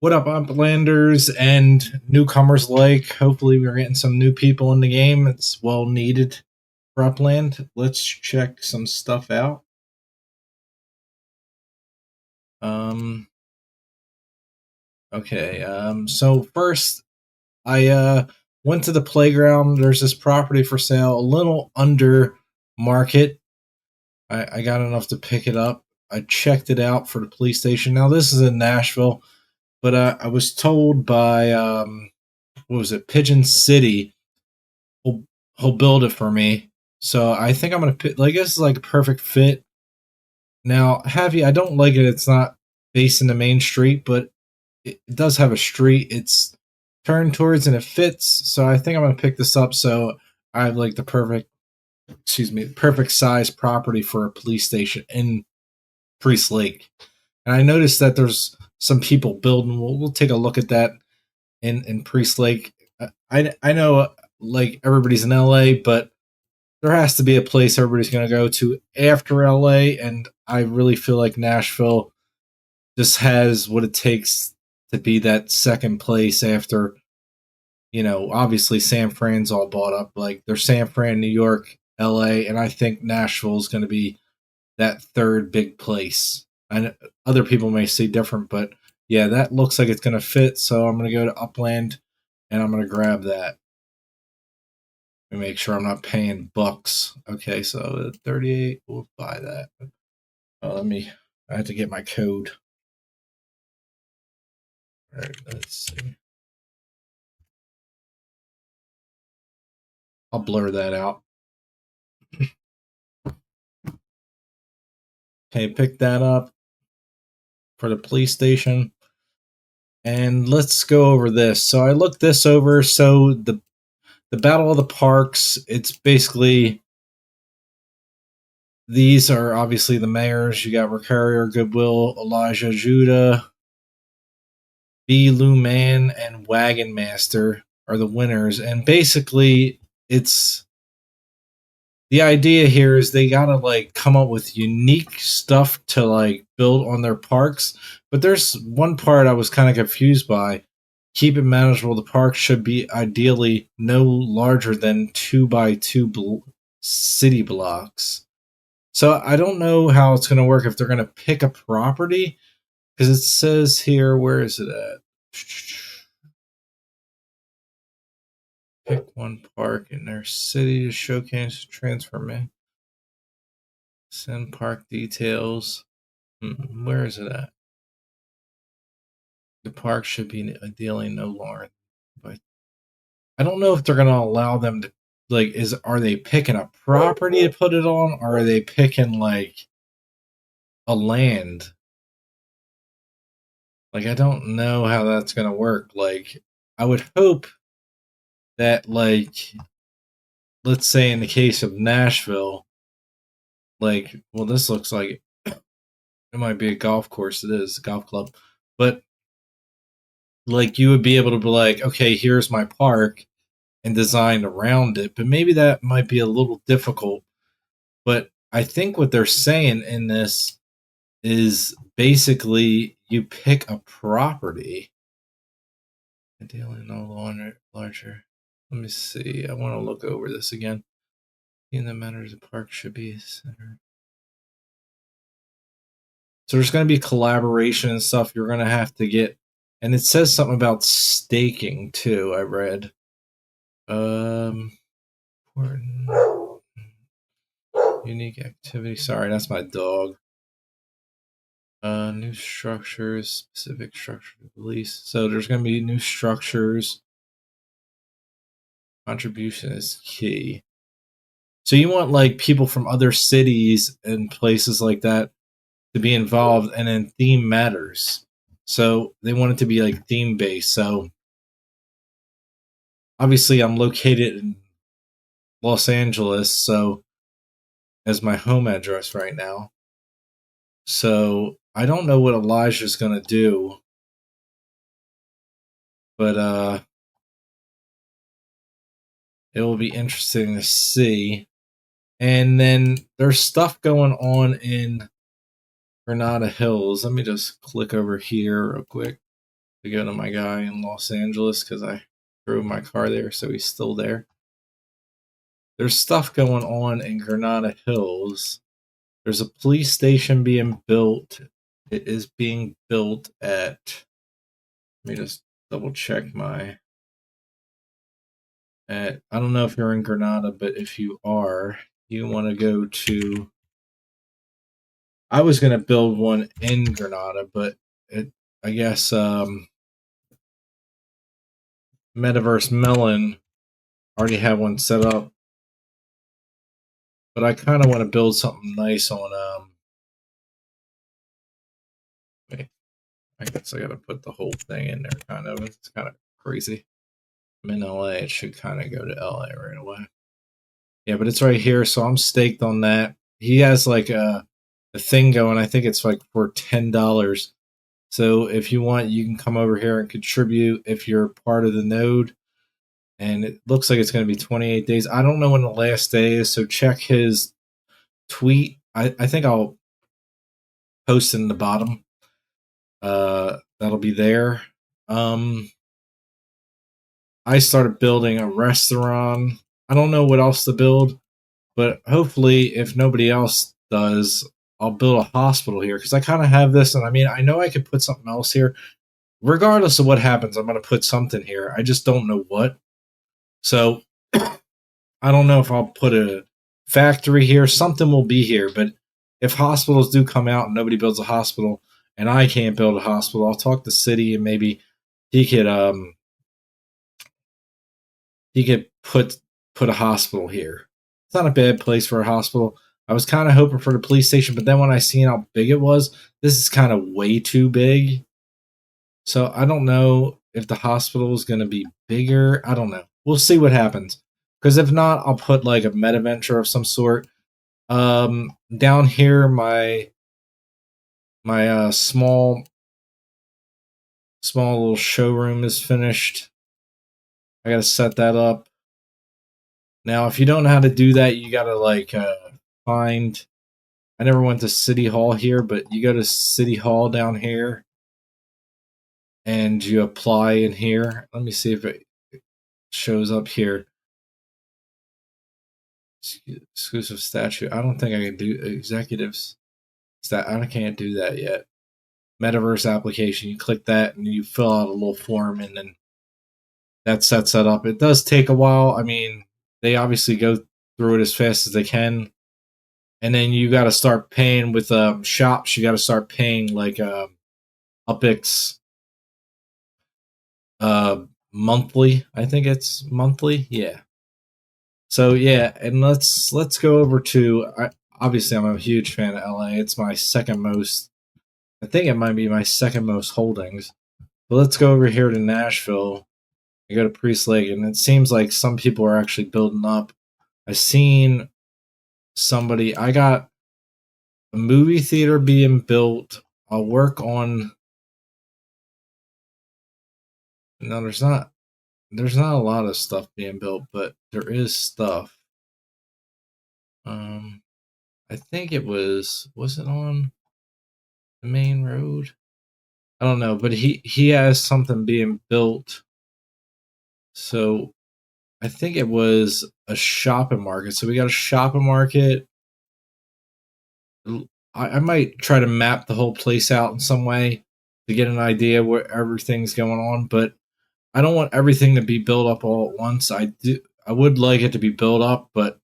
What up, Uplanders and newcomers alike? Hopefully, we're getting some new people in the game. It's well needed for Upland. Let's check some stuff out. Okay. So first, I went to the playground. There's this property for sale, a little under market. I got enough to pick it up. I checked it out for the police station. Now this is in Nashville, but I was told by what was it, Pigeon City. He'll build it for me. So I think I'm gonna pick. Like this is like a perfect fit. Now, I don't like it. It's not facing the main street, but it does have a street. It's turned towards and it fits. So I think I'm gonna pick this up. So I have like the perfect size property for a police station in Priest Lake. And I noticed that there's some people building. We'll take a look at that in Priest Lake. I know like everybody's in LA, but there has to be a place everybody's going to go to after LA, and I really feel like Nashville just has what it takes to be that second place after, obviously San Fran's all bought up. Like there's San Fran, New York, LA, and I think Nashville is going to be that third big place. And other people may see different, but yeah, that looks like it's going to fit. So I'm going to go to Upland and I'm going to grab that. Let me make sure I'm not paying bucks. Okay, so 38, we'll buy that. I have to get my code. All right, let's see. I'll blur that out. Okay, pick that up for the police station. And let's go over this. So I looked this over. So the Battle of the Parks, it's basically, these are obviously the mayors. You got Ricario, Goodwill, Elijah, Judah, B. Lou Man, and Wagon Master are the winners. And basically, it's the idea here is they gotta like come up with unique stuff to like build on their parks. But there's one part I was kind of confused by. Keep it manageable. The park should be ideally no larger than 2x2 city blocks. So I don't know how it's going to work if they're going to pick a property, because it says here, where is it at? Pick one park in their city to showcase transformation. Send park details. Where is it at? The park should be ideally no larger. But I don't know if they're going to allow them to, like, are they picking a property to put it on, or are they picking like a land? Like, I don't know how that's going to work. Like, I would hope that, like, let's say in the case of Nashville, like, well, this looks like it might be a golf course. It is a golf club, but like, you would be able to be like, okay, here's my park and design around it. But maybe that might be a little difficult. But I think what they're saying in this is basically you pick a property. Ideally, no larger. Let me see. I want to look over this again. In the matters of park should be centered. So there's going to be collaboration and stuff you're going to have to get. And it says something about staking too, I read. Unique activity. Sorry, that's my dog. New structures, specific structure to release. So there's going to be new structures. Contribution is key. So you want like people from other cities and places like that to be involved, and then theme matters. So they want it to be like theme based. So obviously I'm located in Los Angeles, so as my home address right now. So I don't know what Elijah's gonna do, but it will be interesting to see. And then there's stuff going on in Granada Hills. Let me just click over here real quick. to go to my guy in Los Angeles because I drove my car there, so he's still there. There's stuff going on in Granada Hills. There's a police station being built. It is being built at. Let me just double check my. I don't know if you're in Granada, but if you are, you want to go to. I was gonna build one in Granada, but I guess Metaverse Melon already have one set up. But I kind of want to build something nice on. Wait, I guess I got to put the whole thing in there. Kind of, it's kind of crazy. I'm in LA. It should kind of go to LA right away. Yeah, but it's right here, so I'm staked on that. He has like a thing going. I think it's like for $10. So if you want, you can come over here and contribute if you're part of the node. And it looks like it's going to be 28 days. I don't know when the last day is, so check his tweet. I think I'll post in the bottom. That'll be there. I started building a restaurant. I don't know what else to build, but hopefully, if nobody else does, I'll build a hospital here because I kind of have this, and I mean, I know I could put something else here. Regardless of what happens, I'm going to put something here. I just don't know what. So I don't know if I'll put a factory here. Something will be here, but if hospitals do come out and nobody builds a hospital, and I can't build a hospital, I'll talk to the city and maybe he could put a hospital here. It's not a bad place for a hospital. I was kind of hoping for the police station, but then when I seen how big it was, this is kind of way too big. So I don't know if the hospital is going to be bigger. I don't know. We'll see what happens. Because if not, I'll put like a Metaventure of some sort. Down here, my small little showroom is finished. I gotta set that up. Now, if you don't know how to do that, you gotta like find. I never went to City Hall here, but you go to City Hall down here, and you apply in here. Let me see if it shows up here. Exclusive statute. I don't think I can do executives. I can't do that yet. Metaverse application. You click that and you fill out a little form, and then that sets that up. It does take a while. I mean, they obviously go through it as fast as they can, and then you got to start paying with shops. You got to start paying like Upix monthly. I think it's monthly. Yeah. So yeah, and let's go over to. Obviously, I'm a huge fan of LA. It's my second most. I think it might be my second most holdings. But let's go over here to Nashville. I go to Priest Lake, and it seems like some people are actually building up. I've seen somebody. I got a movie theater being built. I'll work on. No, there's not. There's not a lot of stuff being built, but there is stuff. I think it was it on the main road? I don't know, but he has something being built. So I think it was a shopping market. So we got a shopping market. I might try to map the whole place out in some way to get an idea where everything's going on, but I don't want everything to be built up all at once. I would like it to be built up, but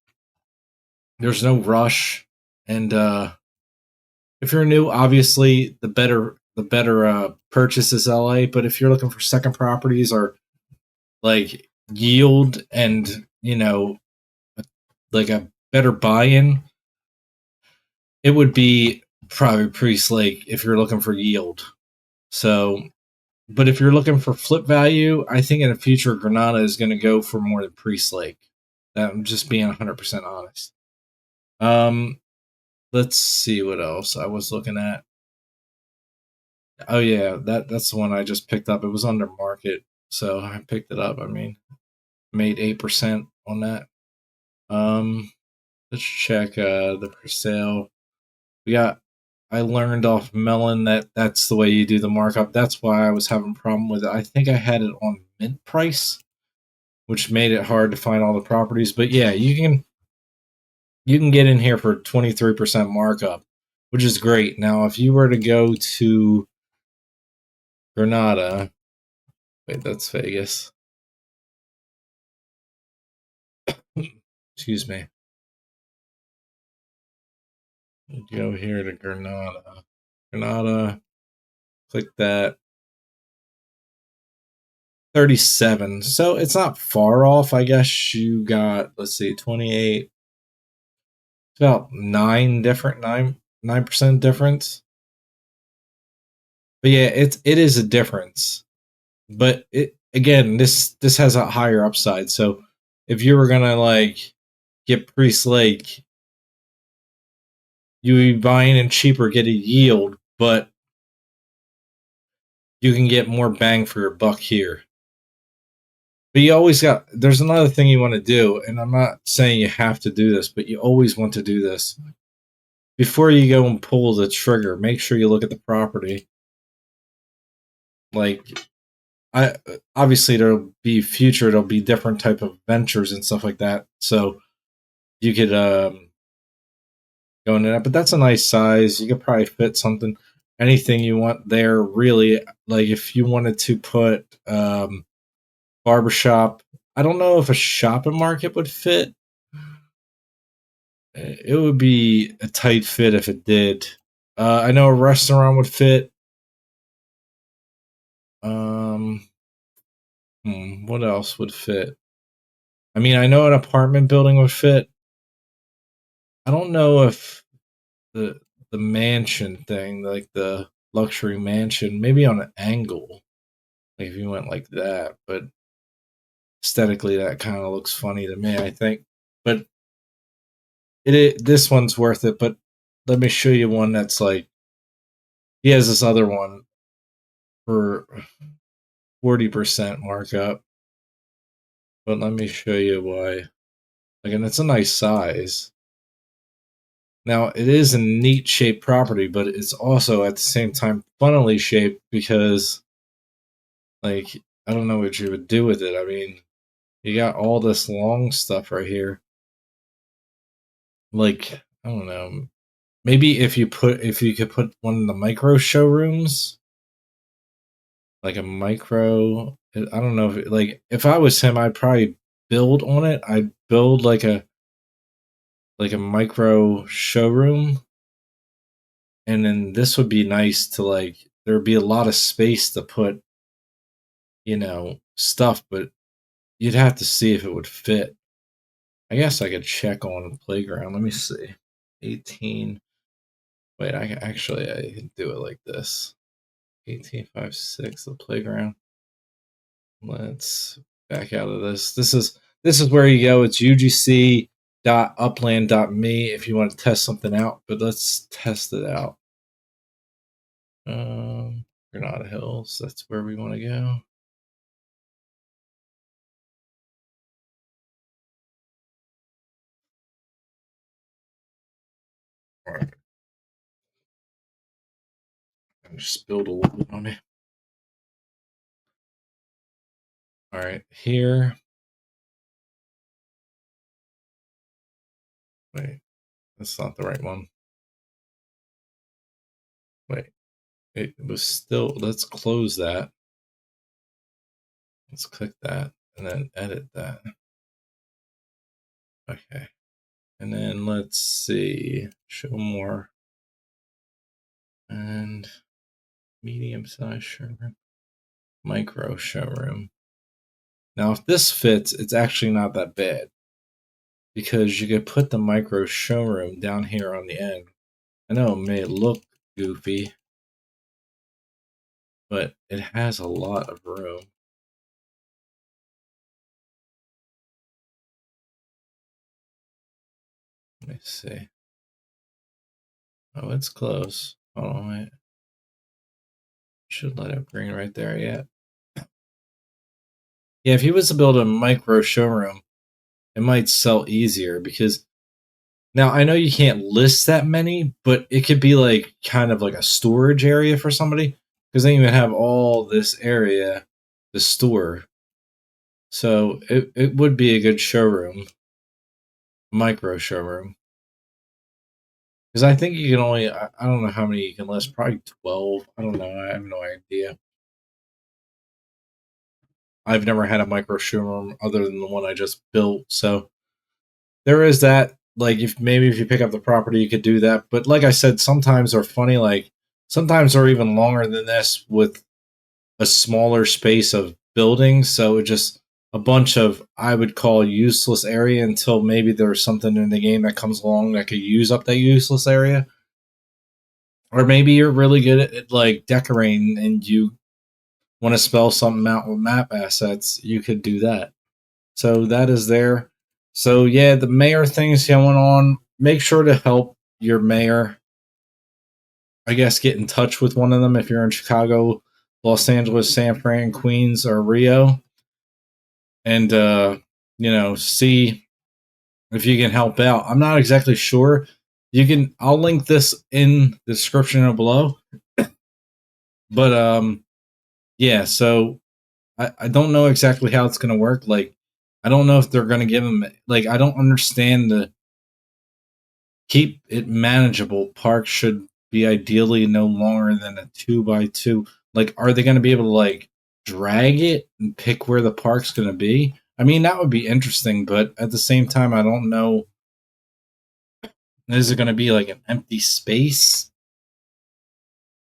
there's no rush. And if you're new, obviously the better purchase is LA. But if you're looking for second properties or like yield and like a better buy-in, it would be probably Priest Lake if you're looking for yield. So, but if you're looking for flip value, I think in the future Granada is going to go for more than Priest Lake. I'm just being 100% honest. Let's see what else I was looking at. Oh yeah, that's the one I just picked up. It was under market, so I picked it up. I mean, made 8% on that. Let's check the for sale. We got. I learned off Melon that that's the way you do the markup. That's why I was having a problem with it. I think I had it on mint price, which made it hard to find all the properties. But yeah, you can get in here for 23% markup, which is great. Now, if you were to go to Granada, wait, that's Vegas. Excuse me. Go here to Granada. Granada, click that. 37. So it's not far off. I guess you got, let's see, 28. It's about 9% difference. But yeah, it is a difference. But it again, this has a higher upside. So if you were gonna like get Priest Lake, you would be buying in cheaper, get a yield, but you can get more bang for your buck here. But you always got, there's another thing you want to do, and I'm not saying you have to do this, but you always want to do this. Before you go and pull the trigger, make sure you look at the property. Like, I obviously there'll be different type of ventures and stuff like that. So you could go into that, but that's a nice size. You could probably fit anything you want there. Really, like if you wanted to put barbershop, I don't know if a shopping market would fit. It would be a tight fit if it did. I know a restaurant would fit. What else would fit? I mean, I know an apartment building would fit. I don't know if the the mansion thing, like the luxury mansion, maybe on an angle, like if you went like that, but aesthetically that kind of looks funny to me, I think. But this one's worth it. But let me show you one that's like, he has this other one for 40% markup. But let me show you why. Again, it's a nice size. Now, it is a neat shaped property, but it's also at the same time funnily shaped because, like, I don't know what you would do with it. I mean, you got all this long stuff right here. Like, I don't know. Maybe if you could put one of the micro showrooms, like a micro. I don't know if I was him, I'd probably build on it. I'd build like a micro showroom, and then this would be nice to like. There would be a lot of space to put, stuff, but you'd have to see if it would fit. I guess I could check on playground. Let me see. 18. Wait, I can do it like this. 1856, the playground. Let's back out of this. This is where you go. It's ugc.upland.me if you want to test something out, but let's test it out. Granada Hills, that's where we want to go. All right. I just spilled a little bit on me. All right, here. Wait, that's not the right one. Wait, it was still. Let's close that. Let's click that and then edit that. Okay. And then let's see. Show more. And medium size showroom. Micro showroom. Now, if this fits, it's actually not that bad. Because you could put the micro showroom down here on the end. I know it may look goofy, but it has a lot of room. Let me see. Oh, it's close. Hold on, wait. Should let up green right there, yeah. Yeah, if he was to build a micro showroom, it might sell easier because Now I know you can't list that many, but it could be like kind of like a storage area for somebody because then you would have all this area to store. So it would be a good showroom, micro showroom. Because I think you can only, I don't know how many you can list, probably 12. I don't know. I have no idea. I've never had a micro showroom other than the one I just built. So there is that. Like, if you pick up the property, you could do that. But like I said, sometimes they're funny. Like, sometimes they're even longer than this with a smaller space of buildings. So it just a bunch of, I would call, useless area until maybe there's something in the game that comes along that could use up that useless area. Or maybe you're really good at like decorating and you want to spell something out with map assets, you could do that. So that is there. So yeah, the mayor thing's going on. Make sure to help your mayor. I guess get in touch with one of them if you're in Chicago, Los Angeles, San Fran, Queens, or Rio, and see if you can help out. I'm not exactly sure. You can. I'll link this in the description below. But yeah. So I don't know exactly how it's going to work. Like, I don't know if they're going to give them, like, I don't understand the keep it manageable. Parks should be ideally no longer than a 2x2. Like, are they going to be able to, like, drag it and pick where the park's going to be? I mean, that would be interesting, but at the same time, I don't know. Is it going to be like an empty space?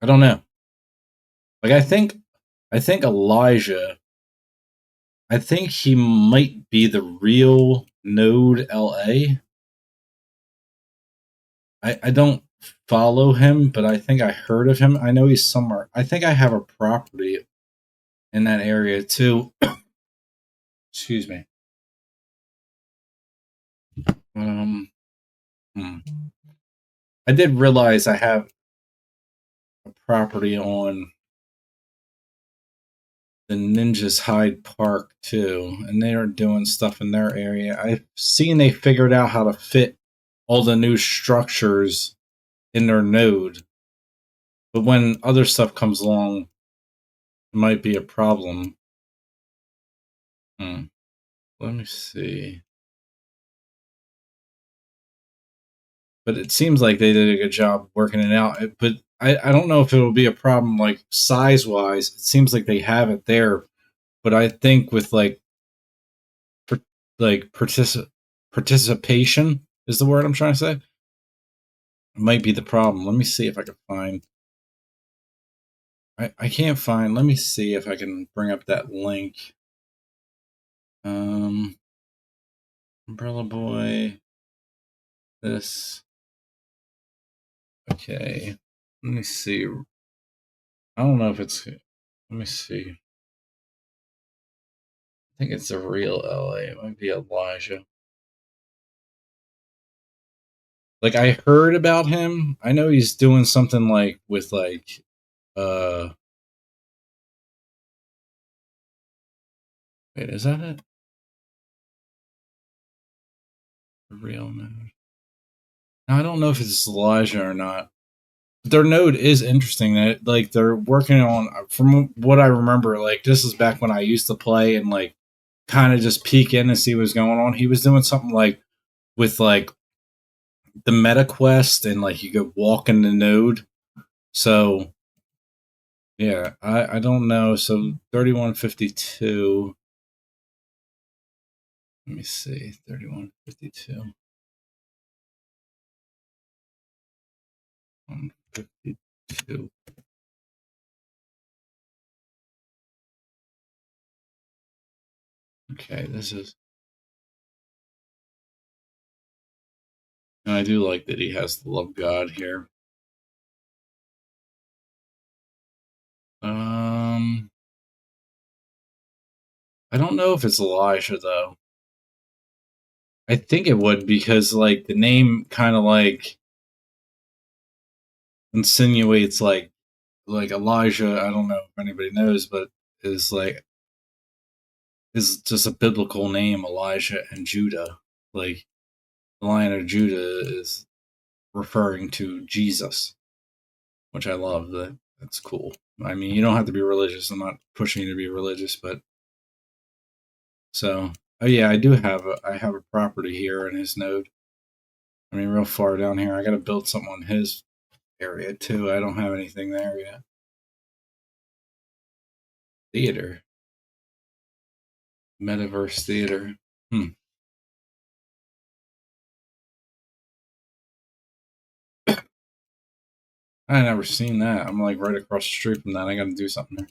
I don't know. Like, I think Elijah, I think he might be the real Node LA. I don't follow him, but I think I heard of him. I know he's somewhere. I think I have a property in that area too. Excuse me. Um, hmm. I did realize I have a property on the Ninjas Hyde Park too, and they are doing stuff in their area. I've seen they figured out how to fit all the new structures in their node, but when other stuff comes along, it might be a problem. Hmm. Let me see. But it seems like they did a good job working it out. But I don't know if it'll be a problem like size wise. It seems like they have it there, but I think with per, like participation is the word I'm trying to say. It might be the problem. Let me see if I can find. I can't find. Let me see if I can bring up that link. Um, Umbrella Boy. This. Okay. Let me see. I don't know if it's. Let me see. I think it's a real LA. It might be Elijah. Like, I heard about him. I know he's doing something like with like uh wait, is that it? The real node. Now, I don't know if it's Elijah or not. But their node is interesting. That like they're working on, from what I remember, like this is back when I used to play and like kind of just peek in and see what's going on. He was doing something like with like the meta quest and like you could walk in the node. So yeah, I don't know. So 3152. Let me see. 3152. 152. Okay, this is. And I do like that he has the love God here. Um, I don't know if it's Elijah though. I think it would because like the name kind of like insinuates like Elijah. I don't know if anybody knows, but is like is just a biblical name, Elijah and Judah. Like the Lion of Judah is referring to Jesus, which I love. That's cool. I mean, you don't have to be religious. I'm not pushing you to be religious, but so oh yeah, I have a property here in his node. I mean, real far down here. I got to build something on his area too. I don't have anything there yet. Theater, Metaverse theater. I never seen that. I'm like right across the street from that. I got to do something there.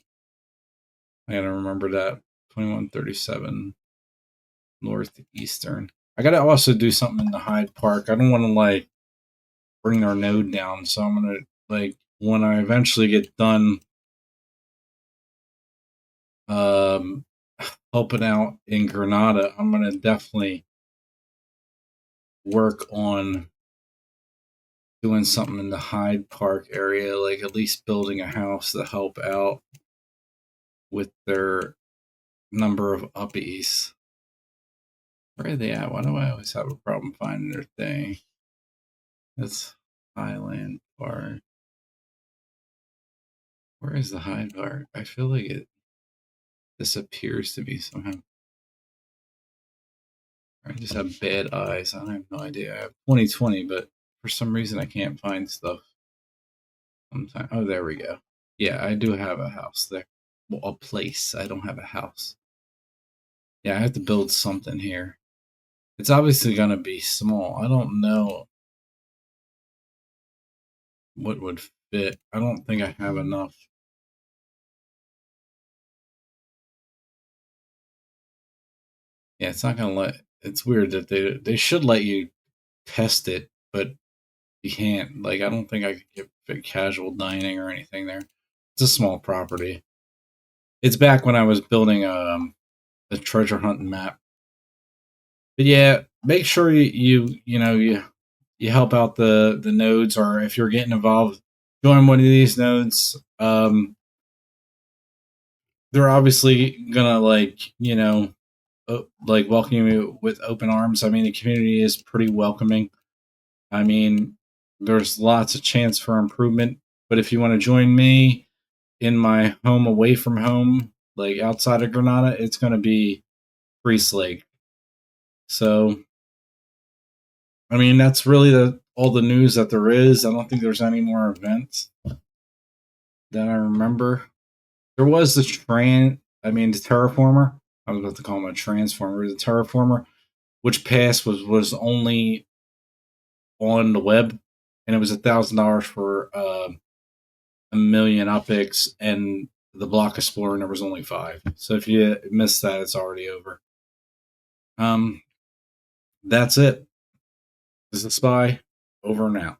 I got to remember that. 2137 Northeastern. I got to also do something in the Hyde Park. I don't want to like bring their node down, so I'm gonna like when I eventually get done um helping out in Granada, I'm gonna definitely work on doing something in the Hyde Park area, like at least building a house to help out with their number of uppies. Where are they at? Why do I always have a problem finding their thing? That's Highland Park. Where is the Hyde Park? I feel like it disappears to me somehow. I just have bad eyes. I have no idea. I have 2020, but for some reason I can't find stuff. Sometimes. Oh, there we go. Yeah, I do have a house there. Well, a place. I don't have a house. Yeah, I have to build something here. It's obviously going to be small. I don't know what would fit. I don't think I have enough. Yeah, it's not going to let. It's weird that they should let you test it, but you can't. Like, I don't think I could get fit casual dining or anything there. It's a small property. It's back when I was building a treasure hunting map. But yeah, make sure you help out the nodes, or if you're getting involved, join one of these nodes. They're obviously gonna like welcome you with open arms. I mean, the community is pretty welcoming. I mean, there's lots of chance for improvement. But if you want to join me in my home away from home, like outside of Granada, it's going to be Priest Lake. So, I mean, that's really all the news that there is. I don't think there's any more events that I remember. There was the the Terraformer. I was about to call him a Transformer. The Terraformer, which passed was only on the web, and it was $1,000 for a million upics, and the block explorer, and there was only 5. So if you missed that, it's already over. That's it. This is the Spy. Over and out.